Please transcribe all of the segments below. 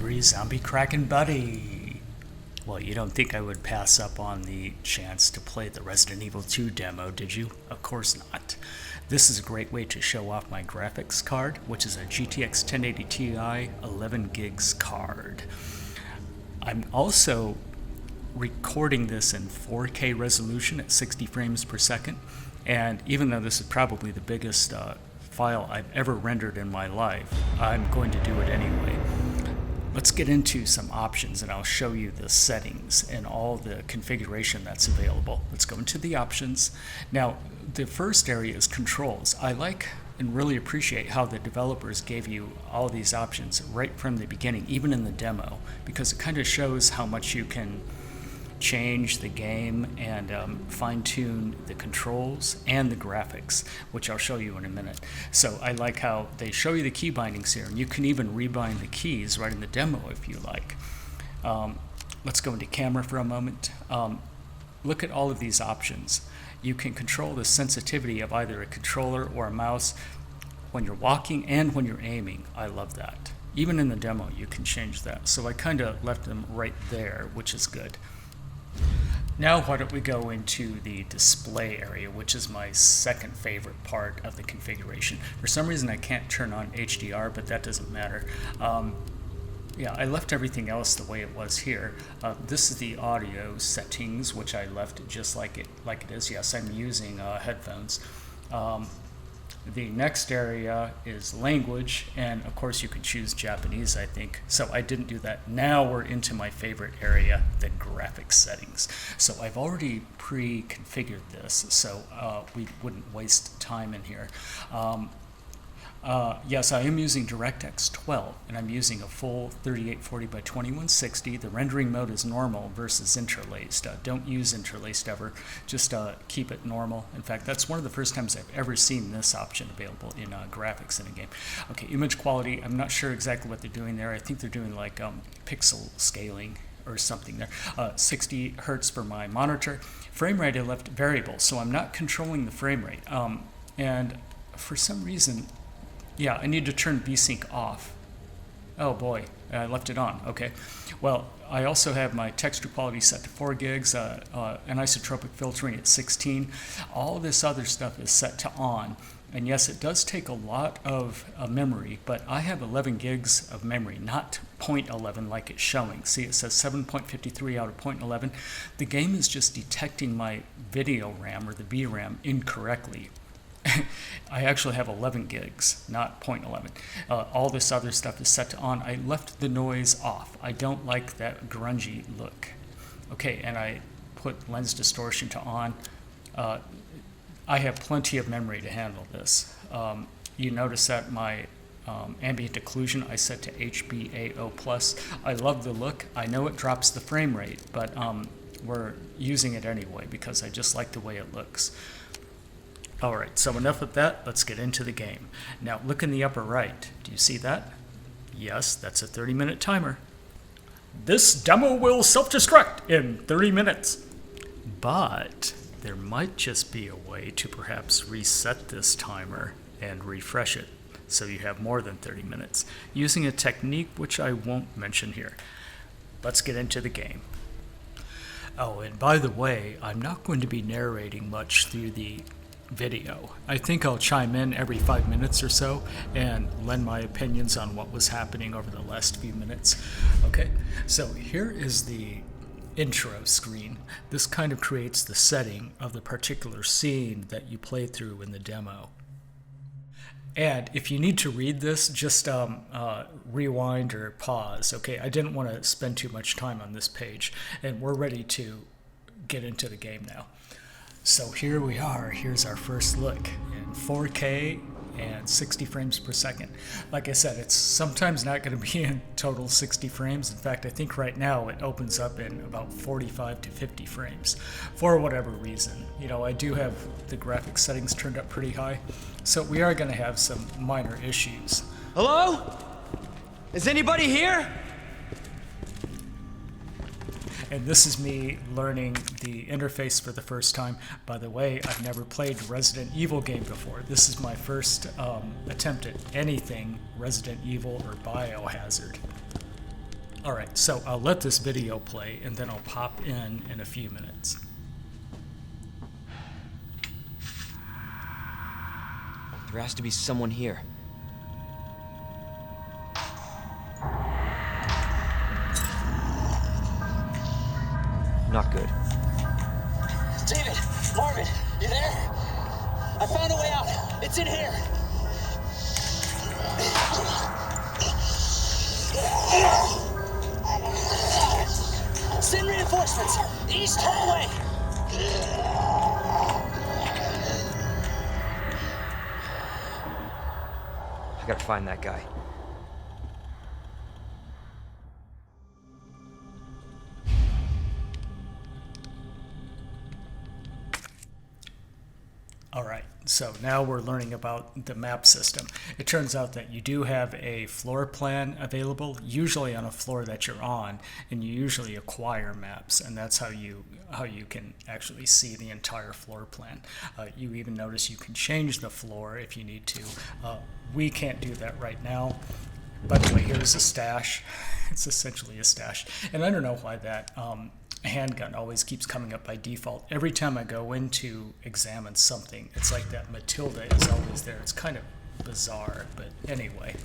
hungry zombie cracking buddy. Well, you don't think I would pass up on the chance to play the Resident Evil 2 demo, did you? Of course not. This is a great way to show off my graphics card, which is a GTX 1080 Ti 11 gigs card. I'm also recording this in 4K resolution at 60 frames per second, and even though this is probably the biggest file I've ever rendered in my life, I'm going to do it anyway. Let's get into some options and I'll show you the settings and all the configuration that's available. Let's go into the options. Now, the first area is controls. I like and really appreciate how the developers gave you all these options right from the beginning, even in the demo, because it kind of shows how much you can change the game and fine-tune the controls and the graphics, which I'll show you in a minute. So I like how they show you the key bindings here, and you can even rebind the keys right in the demo if you like. Let's go into camera for a moment. Look at all of these options. You can control the sensitivity of either a controller or a mouse when you're walking and when you're aiming. I love that. Even in the demo you can change that. So I kind of left them right there, which is good. Now why don't we go into the display area, which is my second favorite part of the configuration. For some reason I can't turn on HDR, but that doesn't matter. Yeah, I left everything else the way it was here. This is the audio settings, which I left just like it is. Yes, I'm using headphones. The next area is language, and of course you can choose Japanese, I think. So I didn't do that. Now we're into my favorite area, the graphics settings. So I've already pre-configured this, so we wouldn't waste time in here. Yes, I am using DirectX 12, and I'm using a full 3840 by 2160. The rendering mode is normal versus interlaced. Don't use interlaced ever. Just keep it normal. In fact, that's one of the first times I've ever seen this option available in graphics in a game. Okay, image quality. I'm not sure exactly what they're doing there. I think they're doing like pixel scaling or something there. 60 hertz for my monitor. Frame rate I left variable, so I'm not controlling the frame rate. And for some reason, yeah, I need to turn VSync off. Oh boy, I left it on. Okay. Well, I also have my texture quality set to 4 gigs, anisotropic filtering at 16. All this other stuff is set to on. And yes, it does take a lot of memory, but I have 11 gigs of memory, not 0.11 like it's showing. See, it says 7.53 out of 0.11. The game is just detecting my video RAM or the VRAM incorrectly. I actually have 11 gigs, not 0.11. All this other stuff is set to on. I left the noise off. I don't like that grungy look. Okay, and I put lens distortion to on. I have plenty of memory to handle this. You notice that my ambient occlusion I set to HBAO+. I love the look. I know it drops the frame rate, but we're using it anyway because I just like the way it looks. Alright, so enough of that, let's get into the game. Now look in the upper right, do you see that? Yes, that's a 30-minute timer. This demo will self-destruct in 30 minutes. But there might just be a way to perhaps reset this timer and refresh it so you have more than 30 minutes using a technique which I won't mention here. Let's get into the game. Oh, and by the way, I'm not going to be narrating much through the video. I think I'll chime in every 5 minutes or so and lend my opinions on what was happening over the last few minutes. Okay, so here is the intro screen. This kind of creates the setting of the particular scene that you play through in the demo. And if you need to read this, just rewind or pause. Okay, I didn't want to spend too much time on this page, and we're ready to get into the game now. So here we are. Here's our first look in 4K and 60 frames per second. Like I said, it's sometimes not going to be in total 60 frames. In fact, I think right now it opens up in about 45 to 50 frames for whatever reason. You know, I do have the graphics settings turned up pretty high, so we are going to have some minor issues. Hello? Is anybody here? And this is me learning the interface for the first time. By the way, I've never played a Resident Evil game before. This is my first attempt at anything Resident Evil or Biohazard. Alright, so I'll let this video play and then I'll pop in a few minutes. There has to be someone here. Not good. David, Marvin, you there? I found a way out. It's in here. Send reinforcements. East hallway. I gotta find that guy. Alright, so now we're learning about the map system. It turns out that you do have a floor plan available, usually on a floor that you're on, and you usually acquire maps, and that's how you can actually see the entire floor plan. You even notice you can change the floor if you need to. We can't do that right now. By the way, here's a stash. It's essentially a stash, and I don't know why that handgun always keeps coming up by default. Every time I go in to examine something, it's like that Matilda is always there. It's kind of bizarre, but anyway.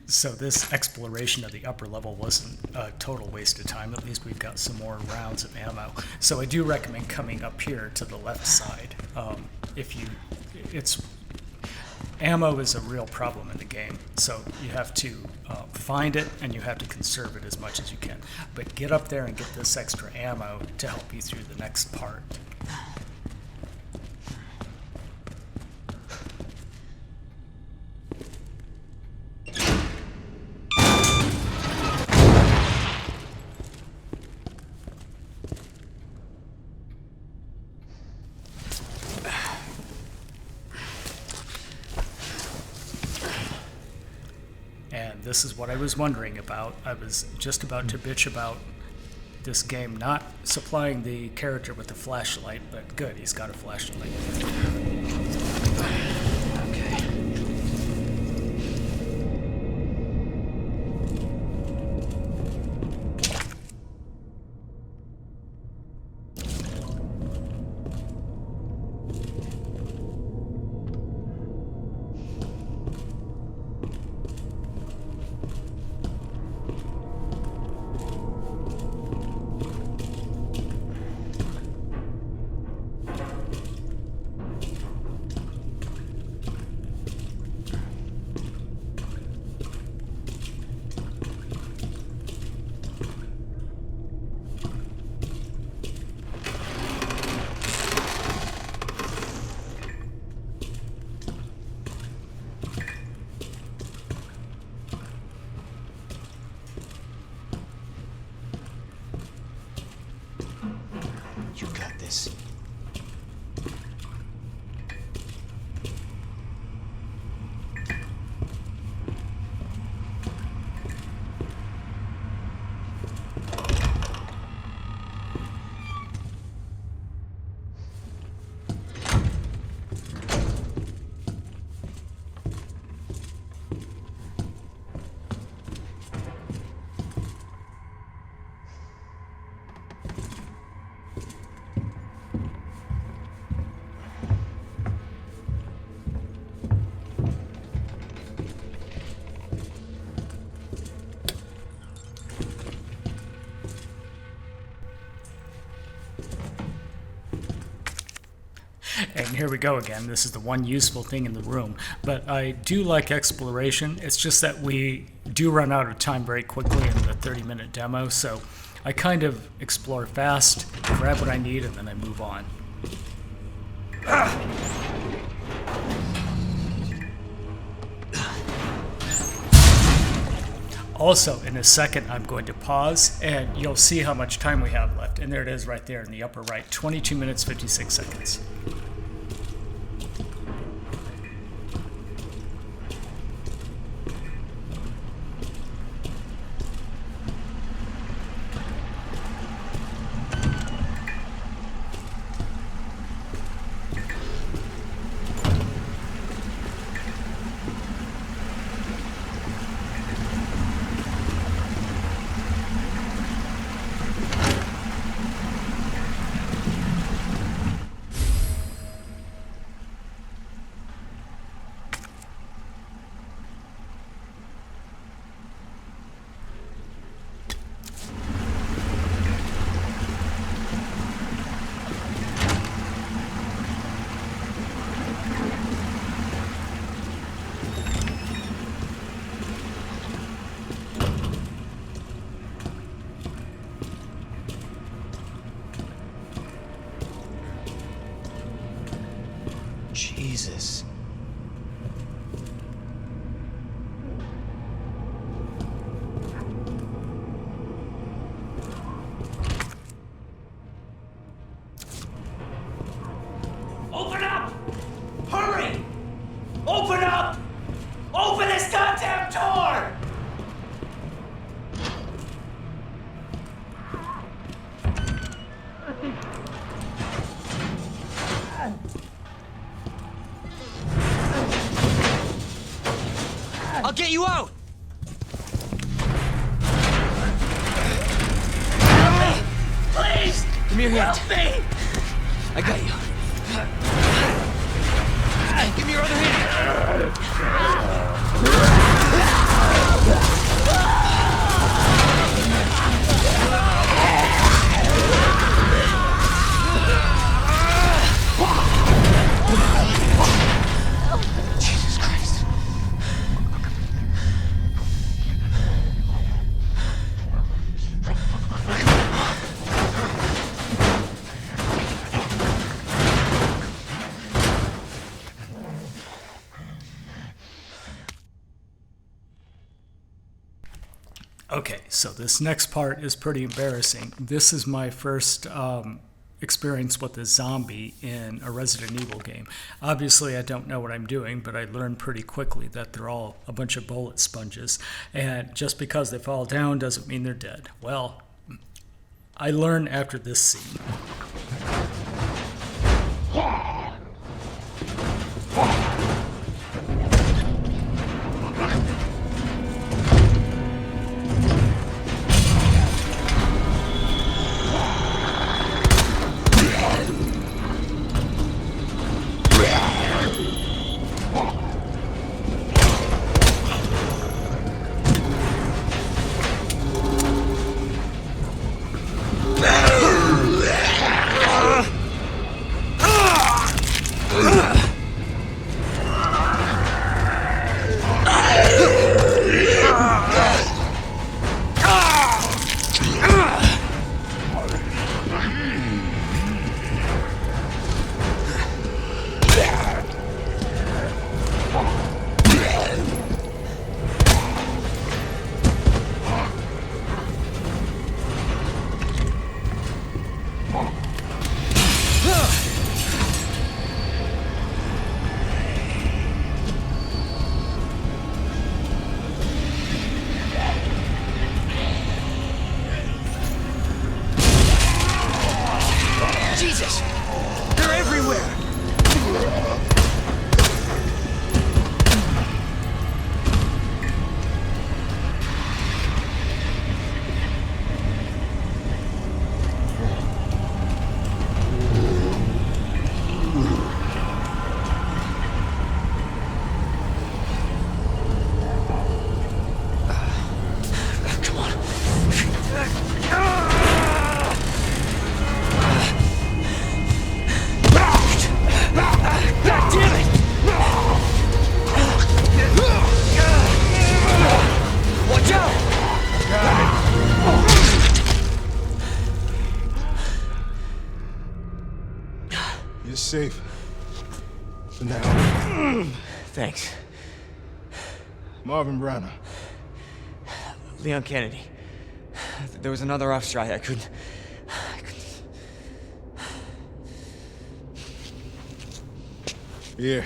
So this exploration of the upper level wasn't a total waste of time. At least we've got some more rounds of ammo. So I do recommend coming up here to the left side. Ammo is a real problem in the game. So you have to find it and you have to conserve it as much as you can. But get up there and get this extra ammo to help you through the next part. And this is what I was wondering about. I was just about to bitch about this game not supplying the character with a flashlight, but good, he's got a flashlight. Okay. this. And here we go again. This is the one useful thing in the room. But I do like exploration. It's just that we do run out of time very quickly in the 30-minute demo. So I kind of explore fast, grab what I need, and then I move on. Also, in a second, I'm going to pause, and you'll see how much time we have left. And there it is right there in the upper right, 22 minutes, 56 seconds. Jesus. Open up! Hurry! Open up! Open this goddamn door! I'll get you out! Help me! Please! Give me your hand. Help me! I got you. Give me your other hand. Jesus Christ. Okay, so this next part is pretty embarrassing. This is my first experience with a zombie in a Resident Evil game. Obviously, I don't know what I'm doing, but I learned pretty quickly that they're all a bunch of bullet sponges. And just because they fall down doesn't mean they're dead. Well, I learned after this scene. Jesus! They're everywhere! Come on. God damn it! Watch out! You're safe. For now. Thanks. Marvin Browner. Leon Kennedy. There was another officer I couldn't... Here.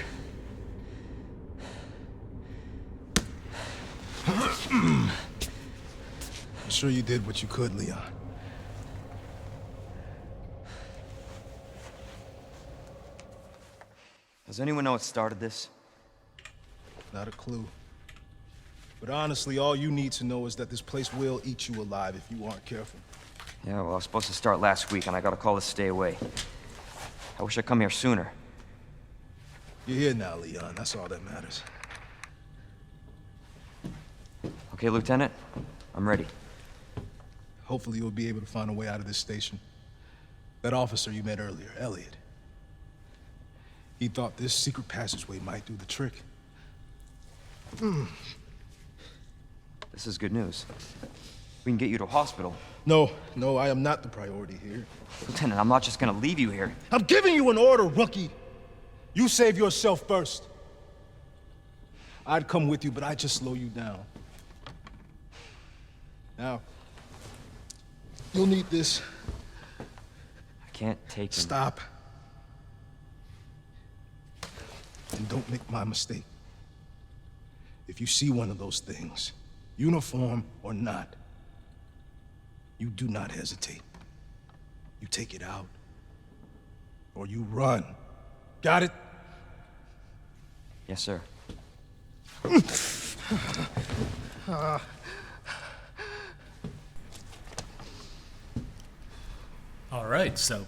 I'm sure you did what you could, Leon. Does anyone know what started this? Not a clue. But honestly, all you need to know is that this place will eat you alive if you aren't careful. Yeah, well, I was supposed to start last week, and I got a call to stay away. I wish I'd come here sooner. You're here now, Leon. That's all that matters. Okay, Lieutenant? I'm ready. Hopefully you'll be able to find a way out of this station. That officer you met earlier, Elliot. He thought this secret passageway might do the trick. This is good news. We can get you to a hospital. No, I am not the priority here. Lieutenant, I'm not just gonna leave you here. I'm giving you an order, rookie. You save yourself first. I'd come with you, but I'd just slow you down. Now, you'll need this. I can't take him. Stop. And don't make my mistake. If you see one of those things, uniform or not, you do not hesitate. You take it out, or you run. Got it? Yes, sir. All right, so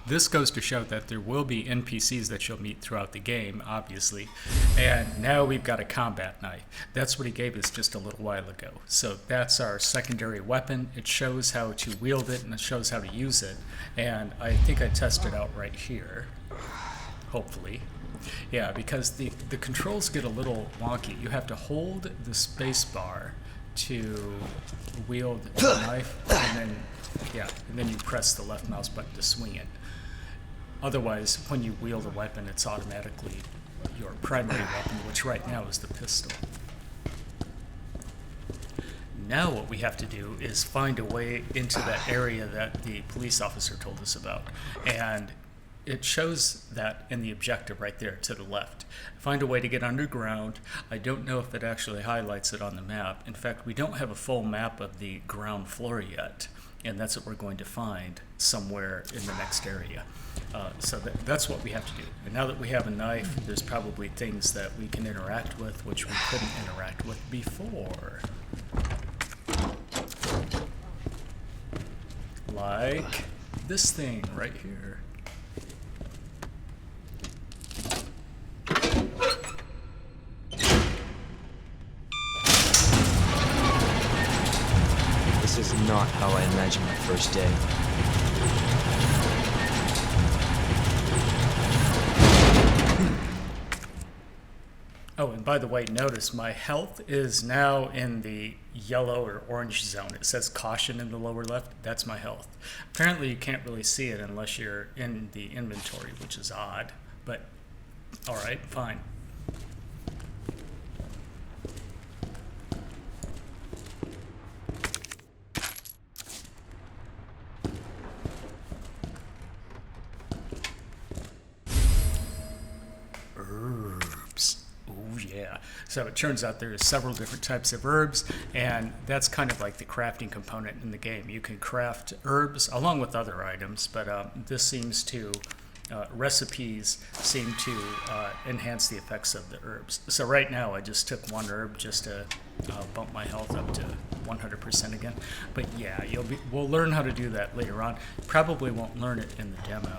this goes to show that there will be NPCs that you'll meet throughout the game, obviously. And now we've got a combat knife. That's what he gave us just a little while ago. So that's our secondary weapon. It shows how to wield it and it shows how to use it. And I think I tested out right here, hopefully. Yeah, because the controls get a little wonky. You have to hold the space bar to wield the knife, and then you press the left mouse button to swing it. Otherwise, when you wield a weapon, it's automatically your primary weapon, which right now is the pistol. Now what we have to do is find a way into that area that the police officer told us about. And it shows that in the objective right there to the left. Find a way to get underground. I don't know if it actually highlights it on the map. In fact, we don't have a full map of the ground floor yet. And that's what we're going to find somewhere in the next area. So that's what we have to do. And now that we have a knife, there's probably things that we can interact with which we couldn't interact with before. Like this thing right here. This is not how I imagined my first day. Oh, and by the way, notice my health is now in the yellow or orange zone. It says caution in the lower left. That's my health. Apparently you can't really see it unless you're in the inventory, which is odd. But, all right, fine. Herbs. Oh, yeah. So it turns out there's several different types of herbs, and that's kind of like the crafting component in the game. You can craft herbs along with other items, but this seems to, recipes seem to enhance the effects of the herbs. So right now I just took one herb just to bump my health up to 100% again. But yeah, we'll learn how to do that later on. Probably won't learn it in the demo.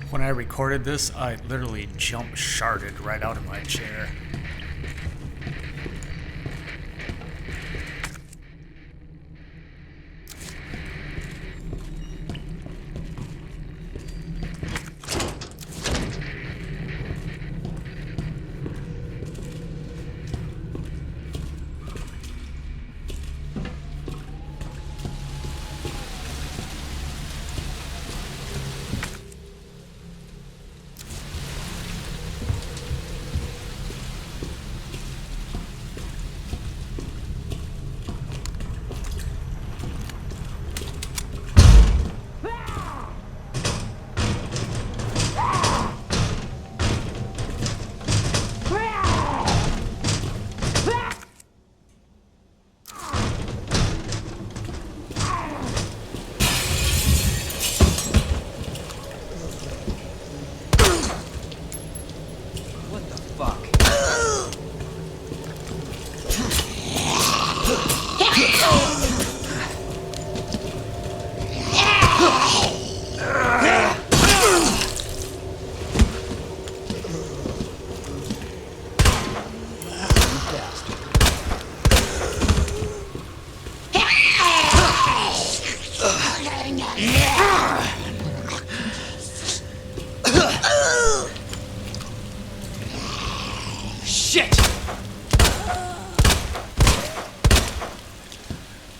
When I recorded this, I literally sharded right out of my chair.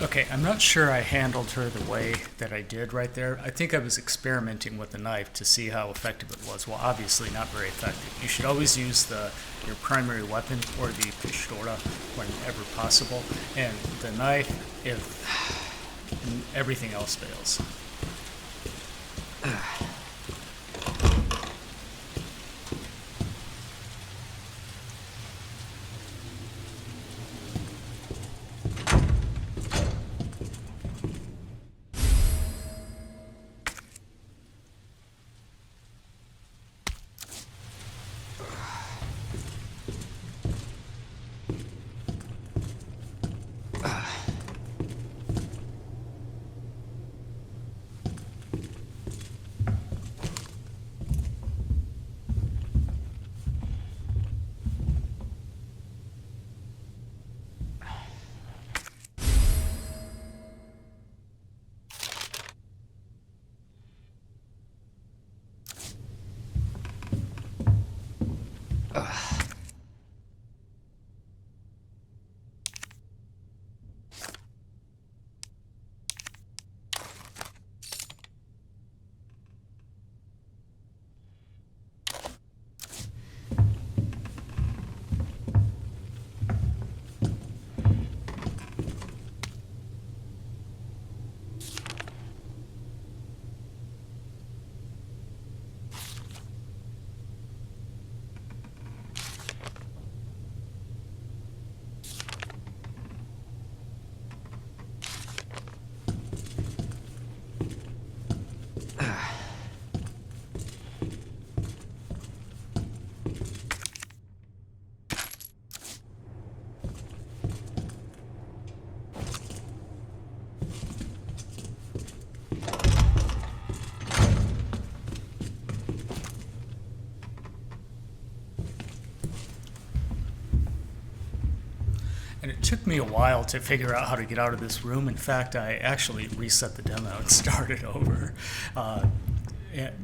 Okay, I'm not sure I handled her the way that I did right there. I think I was experimenting with the knife to see how effective it was. Well, obviously not very effective. You should always use your primary weapon, or the pistola, whenever possible. And the knife, if everything else fails. took me a while to figure out how to get out of this room. In fact, I actually reset the demo and started over.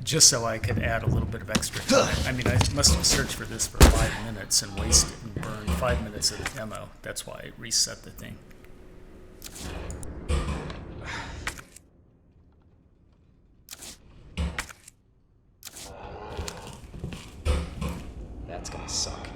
Just so I could add a little bit of extra time. I mean, I must have searched for this for 5 minutes and wasted and burned 5 minutes of the demo. That's why I reset the thing. That's gonna suck.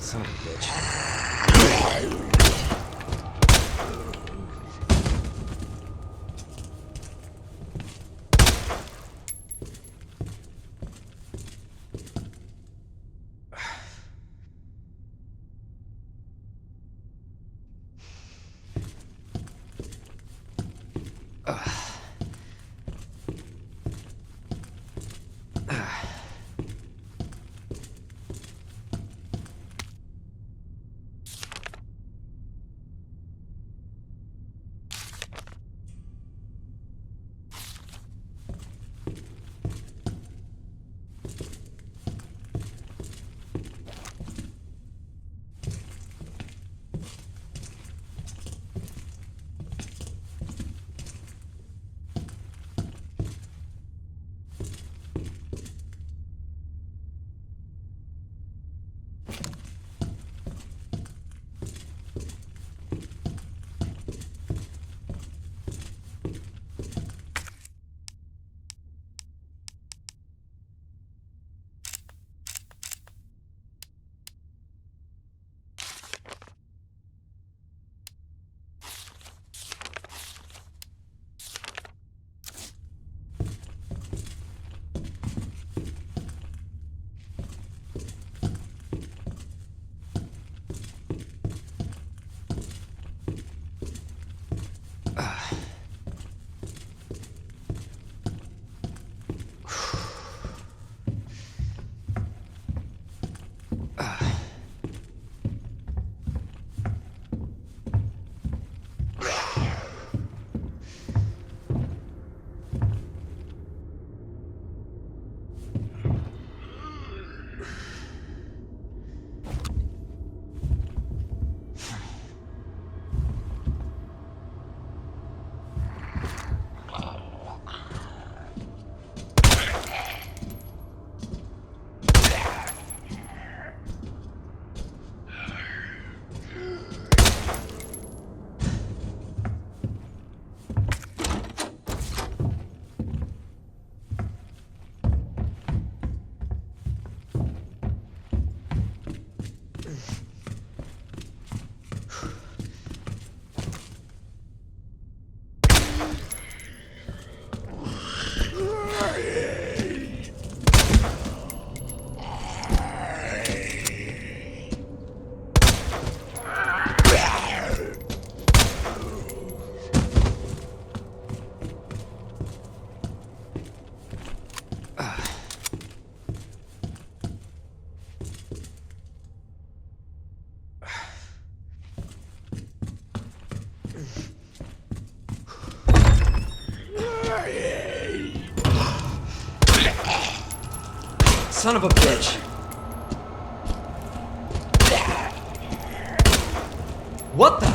Son of a bitch. Son of a bitch. What the?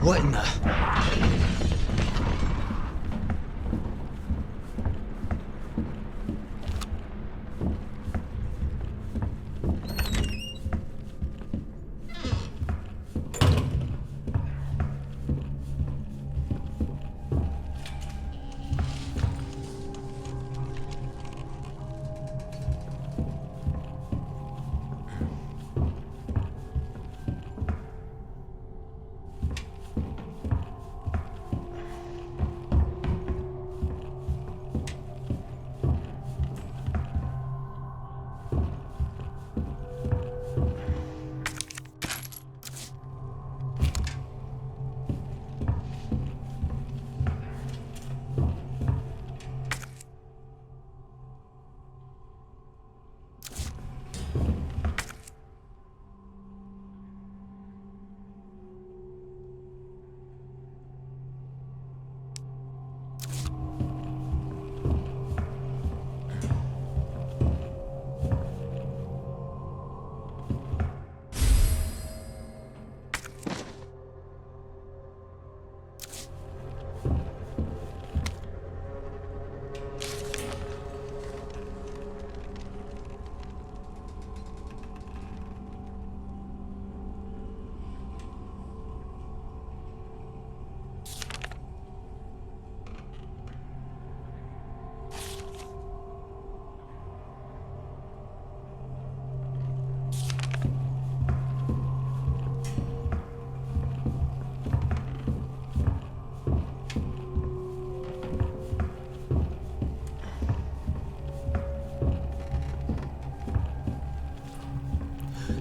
What in the...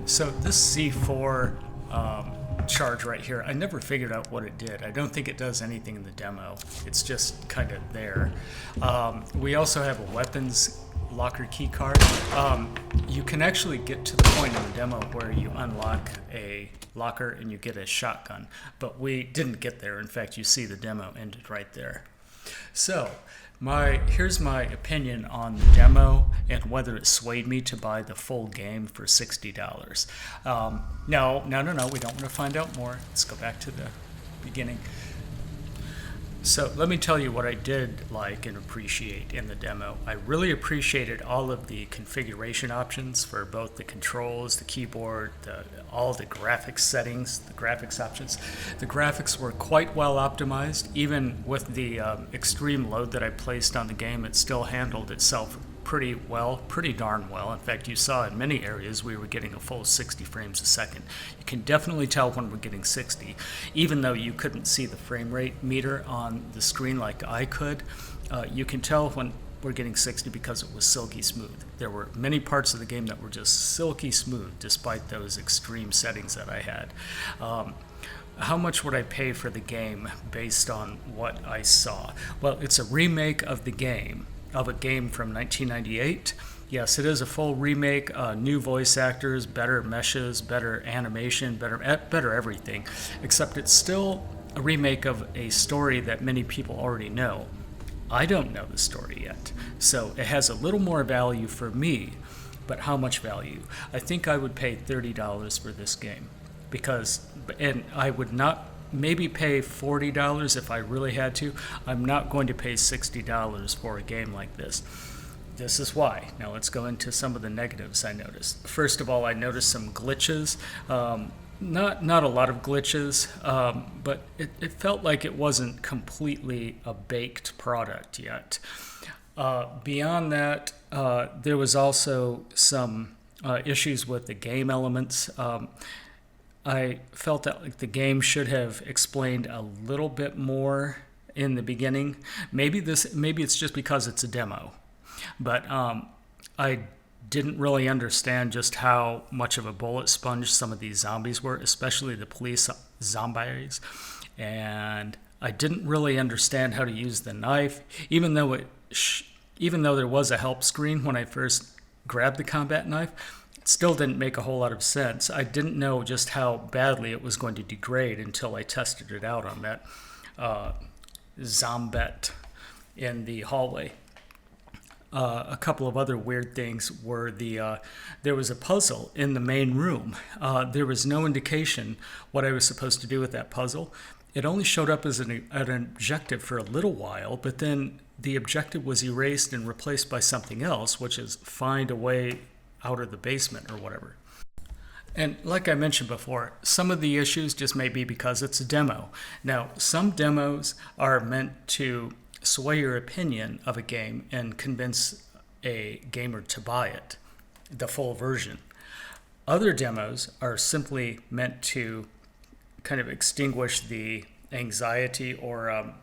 So this C4 charge right here, I never figured out what it did. I don't think it does anything in the demo. It's just kind of there. We also have a weapons locker key card. You can actually get to the point in the demo where you unlock a locker and you get a shotgun, but we didn't get there. In fact, you see the demo ended right there. So here's my opinion on the demo and whether it swayed me to buy the full game for $60. No, we don't want to find out more. Let's go back to the beginning. So let me tell you what I did like and appreciate in the demo. I really appreciated all of the configuration options for both the controls, the keyboard, all the graphics settings, the graphics options. The graphics were quite well optimized. Even with the extreme load that I placed on the game, it still handled itself pretty well, pretty darn well. In fact, you saw in many areas we were getting a full 60 frames a second. You can definitely tell when we're getting 60, even though you couldn't see the frame rate meter on the screen like I could. You can tell when we're getting 60 because it was silky smooth. There were many parts of the game that were just silky smooth despite those extreme settings that I had. How much would I pay for the game based on what I saw? Well, it's a remake of a game from 1998. Yes, it is a full remake, new voice actors, better meshes, better animation, better everything, except it's still a remake of a story that many people already know. I don't know the story yet, so it has a little more value for me, but how much value? I think I would pay $30 for this game, and I would not maybe pay $40 if I really had to. I'm not going to pay $60 for a game like this. This is why. Now let's go into some of the negatives I noticed. First of all, I noticed some glitches. Not a lot of glitches, but it felt like it wasn't completely a baked product yet. Beyond that, there was also some issues with the game elements. I felt that like the game should have explained a little bit more in the beginning. Maybe it's just because it's a demo, but I didn't really understand just how much of a bullet sponge some of these zombies were, especially the police zombies, and I didn't really understand how to use the knife, even though there was a help screen when I first grabbed the combat knife. Still didn't make a whole lot of sense. I didn't know just how badly it was going to degrade until I tested it out on that zombette in the hallway. A couple of other weird things were there was a puzzle in the main room. There was no indication what I was supposed to do with that puzzle. It only showed up as an objective for a little while, but then the objective was erased and replaced by something else, which is find a way out of the basement or whatever. And like I mentioned before, some of the issues just may be because it's a demo. Now, some demos are meant to sway your opinion of a game and convince a gamer to buy it, the full version. Other demos are simply meant to kind of extinguish the anxiety or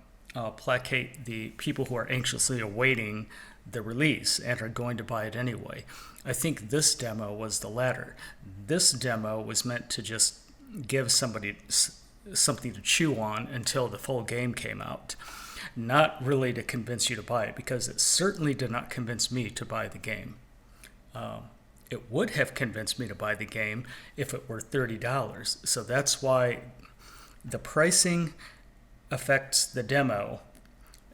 placate the people who are anxiously awaiting the release and are going to buy it anyway. I think this demo was the latter. This demo was meant to just give somebody something to chew on until the full game came out, not really to convince you to buy it, because it certainly did not convince me to buy the game. It would have convinced me to buy the game if it were $30. So that's why the pricing affects the demo,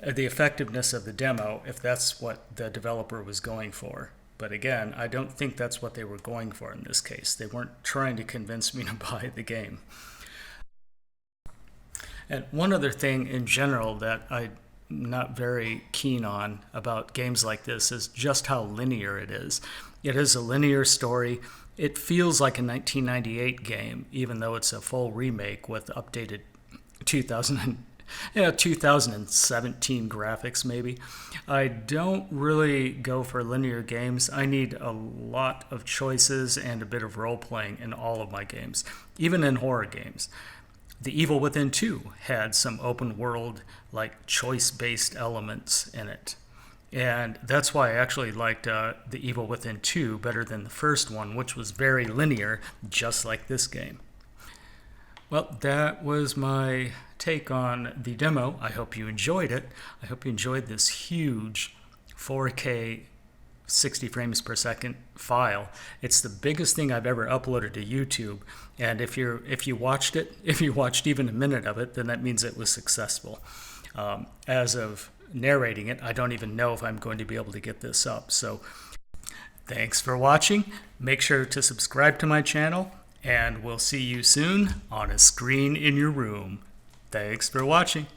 the effectiveness of the demo, if that's what the developer was going for. But again, I don't think that's what they were going for in this case. They weren't trying to convince me to buy the game. And one other thing in general that I'm not very keen on about games like this is just how linear it is. It is a linear story. It feels like a 1998 game, even though it's a full remake with updated 2017 graphics maybe. I don't really go for linear games. I need a lot of choices and a bit of role-playing in all of my games, even in horror games. The Evil Within 2 had some open world, like choice-based elements in it. And that's why I actually liked The Evil Within 2 better than the first one, which was very linear, just like this game. Well, that was my take on the demo. I hope you enjoyed it. I hope you enjoyed this huge 4K 60 frames per second file. It's the biggest thing I've ever uploaded to YouTube, and if you watched it, if you watched even a minute of it, then that means it was successful. As of narrating it, I don't even know if I'm going to be able to get this up. So thanks for watching. Make sure to subscribe to my channel, and we'll see you soon on a screen in your room. Thanks for watching.